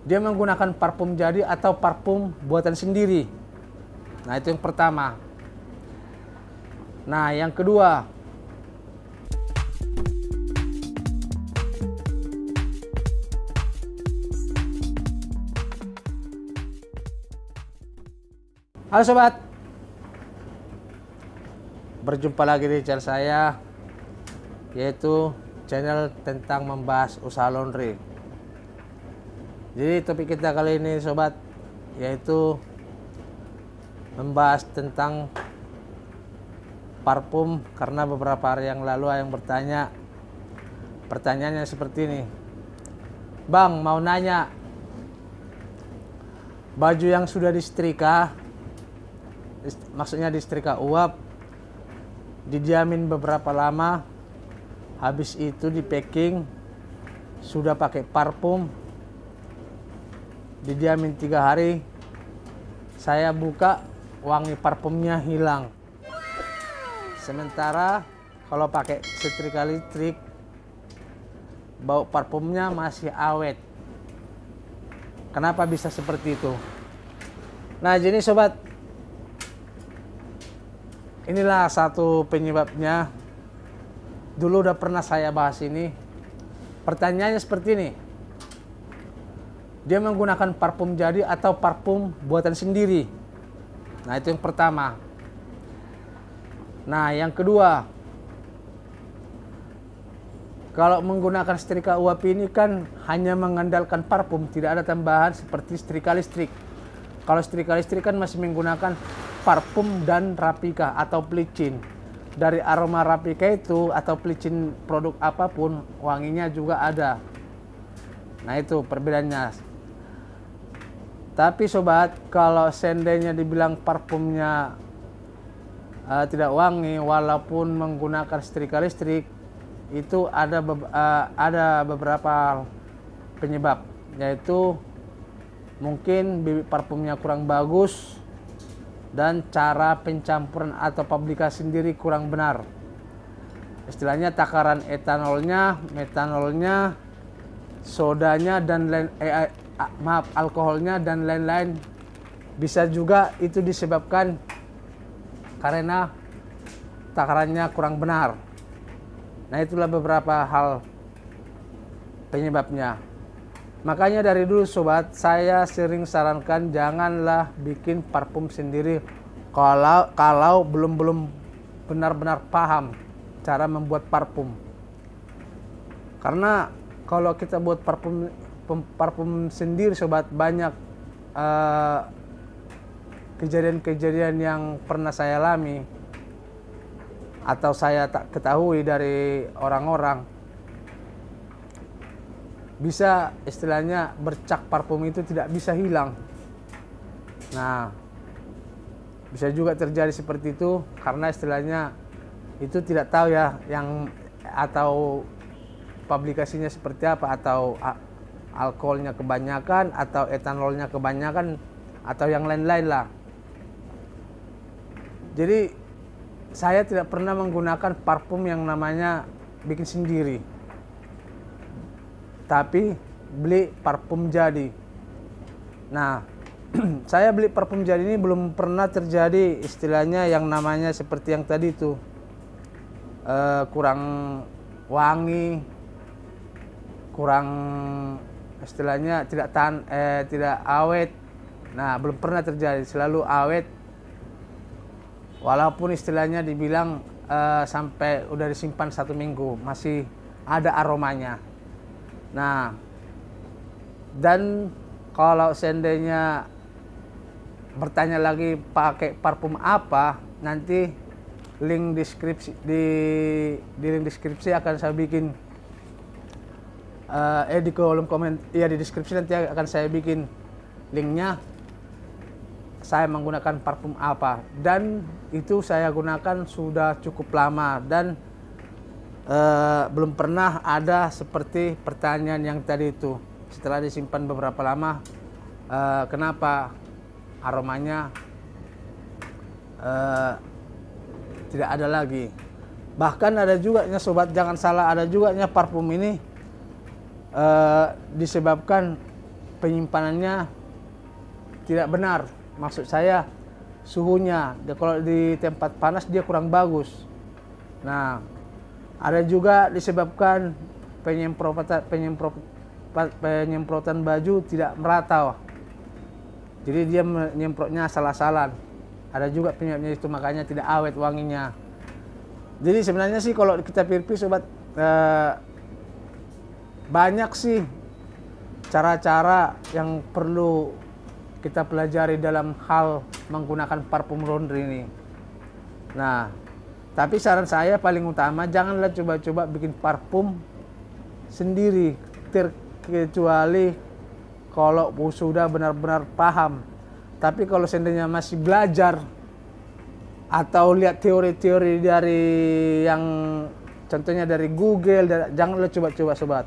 dia menggunakan parfum jadi atau parfum buatan sendiri. Nah, itu yang pertama. Nah, yang kedua, halo sobat, berjumpa lagi di channel saya, yaitu channel tentang membahas usaha laundry. Jadi topik kita kali ini sobat, yaitu membahas tentang parfum, karena beberapa hari yang lalu ada yang bertanya, pertanyaannya seperti ini. Bang, mau nanya, baju yang sudah disetrika, maksudnya disetrika uap, didiamin beberapa lama, habis itu di packing, sudah pakai parfum, didiamin 3 hari, saya buka, wangi parfumnya hilang. Sementara kalau pakai setrika listrik, bau parfumnya masih awet. Kenapa bisa seperti itu? Nah, jadi sobat, inilah satu penyebabnya. Dulu udah pernah saya bahas ini. Pertanyaannya seperti ini. Dia menggunakan parfum jadi atau parfum buatan sendiri. Nah, itu yang pertama. Nah, yang kedua, kalau menggunakan setrika uap ini kan hanya mengandalkan parfum, tidak ada tambahan seperti setrika listrik. Kalau setrika listrik kan masih menggunakan parfum dan rapika atau pelicin. Dari aroma rapika itu atau pelicin produk apapun, wanginya juga ada. Nah, itu perbedaannya. Tapi sobat, kalau seandainya dibilang parfumnya tidak wangi walaupun menggunakan setrika listrik, itu ada beberapa penyebab, yaitu mungkin bibit parfumnya kurang bagus dan cara pencampuran atau pabrikasi sendiri kurang benar. Istilahnya takaran etanolnya, metanolnya, sodanya dan alkoholnya dan lain-lain. Bisa juga itu disebabkan karena takarannya kurang benar. Nah, itulah beberapa hal penyebabnya. Makanya dari dulu sobat, saya sering sarankan janganlah bikin parfum sendiri kalau belum benar-benar paham cara membuat parfum. Karena kalau kita buat parfum sendiri sobat, banyak kejadian-kejadian yang pernah saya alami atau saya tak ketahui dari orang-orang. Bisa istilahnya bercak parfum itu tidak bisa hilang. Nah, bisa juga terjadi seperti itu karena istilahnya itu tidak tahu ya yang atau pabrikasinya seperti apa, atau alkoholnya kebanyakan atau etanolnya kebanyakan atau yang lain-lain lah. Jadi saya tidak pernah menggunakan parfum yang namanya bikin sendiri, tapi beli parfum jadi. Nah, saya beli parfum jadi ini belum pernah terjadi istilahnya yang namanya seperti yang tadi itu, kurang wangi, kurang istilahnya tidak awet. Nah, belum pernah terjadi, selalu awet. Walaupun istilahnya dibilang sampai udah disimpan 1 minggu masih ada aromanya. Nah, dan kalau seandainya bertanya lagi pakai parfum apa, nanti link deskripsi di link deskripsi akan saya bikin di kolom komen, ya di deskripsi nanti akan saya bikin linknya. Saya menggunakan parfum apa, dan itu saya gunakan sudah cukup lama dan belum pernah ada seperti pertanyaan yang tadi itu. Setelah disimpan beberapa lama, kenapa aromanya tidak ada lagi. Bahkan ada juga ya sobat, jangan salah, ada juga parfum ini disebabkan penyimpanannya tidak benar. Maksud saya suhunya, kalau di tempat panas dia kurang bagus. Nah, ada juga disebabkan penyemprotan baju tidak merata. Jadi dia menyemprotnya asal-asalan. Ada juga penyebabnya itu, makanya tidak awet wanginya. Jadi sebenarnya sih kalau kita pikir sobat, banyak sih cara-cara yang perlu kita pelajari dalam hal menggunakan parfum laundry ini. Nah, tapi saran saya paling utama, janganlah coba-coba bikin parfum sendiri, terkecuali kalau sudah benar-benar paham. Tapi kalau seandainya masih belajar atau lihat teori-teori dari yang contohnya dari Google, janganlah coba-coba sobat.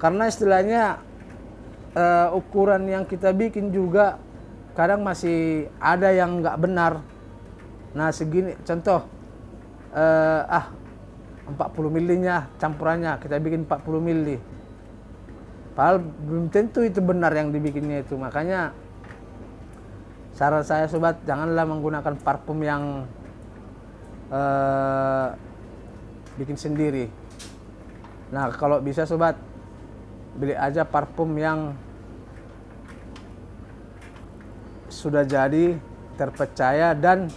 Karena istilahnya ukuran yang kita bikin juga kadang masih ada yang nggak benar. Nah segini contoh 40 milinya campurannya kita bikin 40 mili, padahal belum tentu itu benar yang dibikinnya itu. Makanya saran saya sobat, janganlah menggunakan parfum yang bikin sendiri. Nah kalau bisa sobat, beli aja parfum yang sudah jadi, terpercaya. Dan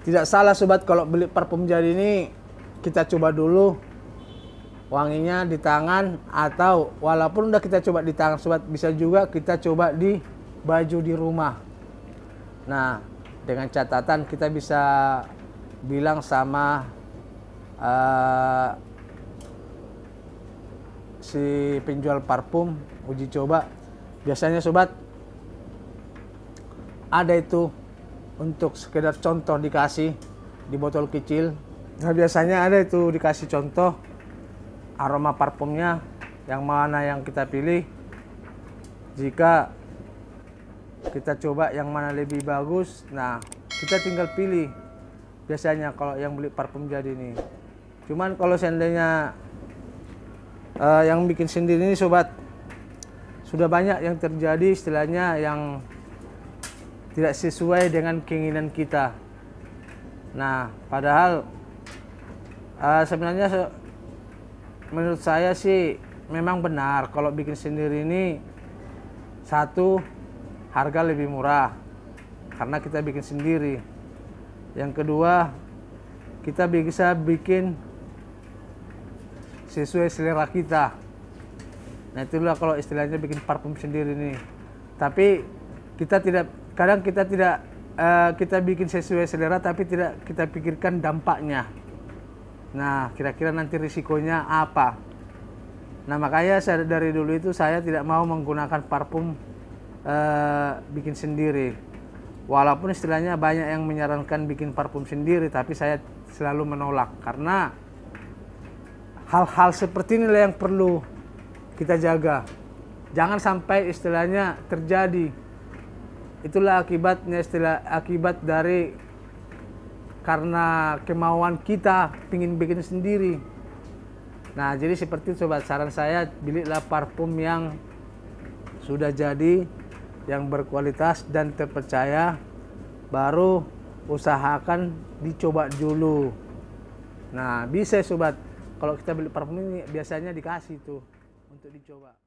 tidak salah sobat kalau beli parfum jadi ini, kita coba dulu wanginya di tangan, atau walaupun udah kita coba di tangan sobat, bisa juga kita coba di baju di rumah. Nah dengan catatan kita bisa bilang sama si penjual parfum, uji coba. Biasanya sobat ada itu untuk sekedar contoh dikasih di botol kecil. Nah biasanya ada itu dikasih contoh aroma parfumnya yang mana yang kita pilih. Jika kita coba yang mana lebih bagus, nah kita tinggal pilih. Biasanya kalau yang beli parfum jadi ini. Cuman kalau seandainya yang bikin sendiri ini sobat, sudah banyak yang terjadi istilahnya yang tidak sesuai dengan keinginan kita. Nah padahal sebenarnya menurut saya sih memang benar kalau bikin sendiri ini, satu, harga lebih murah karena kita bikin sendiri. Yang kedua, kita bisa bikin sesuai selera kita. Nah itulah kalau istilahnya bikin parfum sendiri nih. Tapi kita tidak, kadang kita tidak kita bikin sesuai selera tapi tidak kita pikirkan dampaknya. Nah kira-kira nanti risikonya apa. Nah makanya saya dari dulu itu saya tidak mau menggunakan parfum bikin sendiri. Walaupun istilahnya banyak yang menyarankan bikin parfum sendiri, tapi saya selalu menolak. Karena hal-hal seperti inilah yang perlu kita jaga. Jangan sampai istilahnya terjadi. Itulah akibatnya, akibat dari karena kemauan kita pingin bikin sendiri. Nah jadi seperti itu sobat, saran saya belilah parfum yang sudah jadi, yang berkualitas dan terpercaya, baru usahakan dicoba dulu. Nah bisa sobat, kalau kita beli parfum ini biasanya dikasih tuh untuk dicoba.